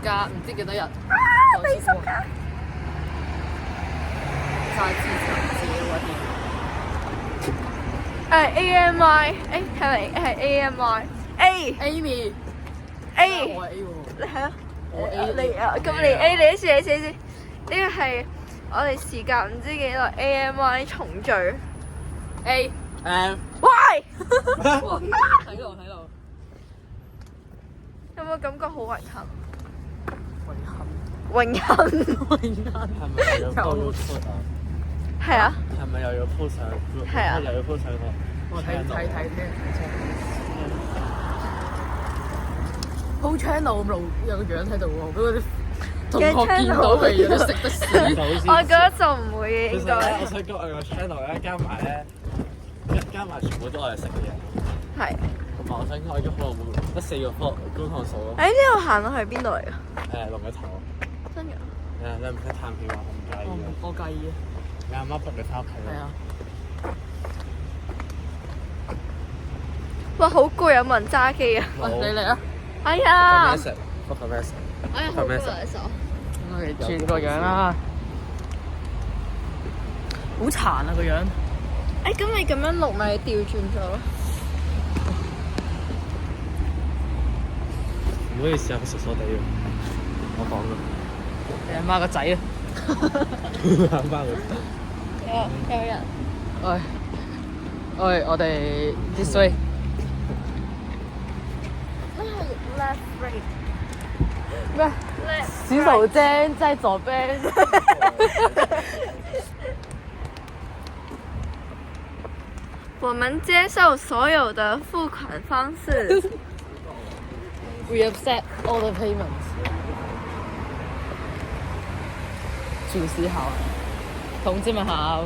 間唔知幾多日。你熟㗎？再次嘗試我AMI，係咪係 AMI？A Amy A，我係 A 喎。你係啊？我 A 你啊，咁你 A 你試你試先。呢個係我哋時隔唔知幾耐 AMI 重聚。A Why？睇路睇路。有冇感覺好遺憾？遺憾榮幸遺憾。係咪又要 post 啊？係啊，係咪又要 post 上 group？係啊又要 post 上個我睇鋪 channel 路有個樣喺度喎，俾嗰啲同學見到佢有啲食得屎。我覺得就唔會嘅應該。我想講我個 channel 咧加埋全部都係食嘅嘢。係。同埋我想講我已經好耐冇得4個觀看數咯。呢度行到去邊度嚟㗎？龍嘅頭。真㗎？你唔使探片話我唔介意嘅。我介意嘅。你阿媽逼你翻屋企咯。係啊。哇！好攰啊，冇人揸機啊！喂，你嚟啊！哎呀！覆個 message。哎呀，好攰啊手。我哋轉個樣啦。好殘啊個樣。咁你咁樣錄咪調轉咗咯？唔好意思啊，佢傻傻地嘅。我講㗎。你阿媽個仔啊！阿媽個仔。有人。喂，我哋 this way。Left right。咩？洗手間在左邊。我們接受所有的付款方式。We accept all the payments。廚師好，同志們好。